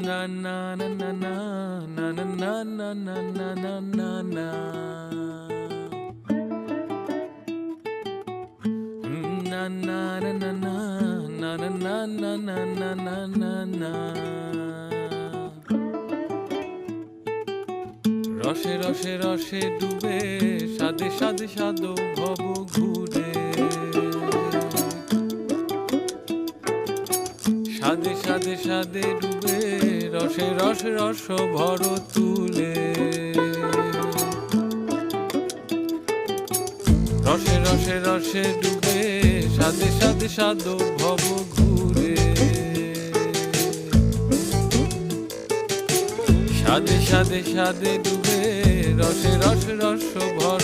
Na na na na na na na na na na na na na na. Na na na na na na na na na na na na na. রসে রসে রসে ডুবে সাদে সাদে সাদো ভব ঘুরে সাদে সাদে সাদে ডুবে রসে রসে রস ভর তুলে রসে রসে রসে ডুবে সাদে সাদে সাদো ভব ঘুরে সাদে সাদে সাদে ডুবে রসে রসে রস ভর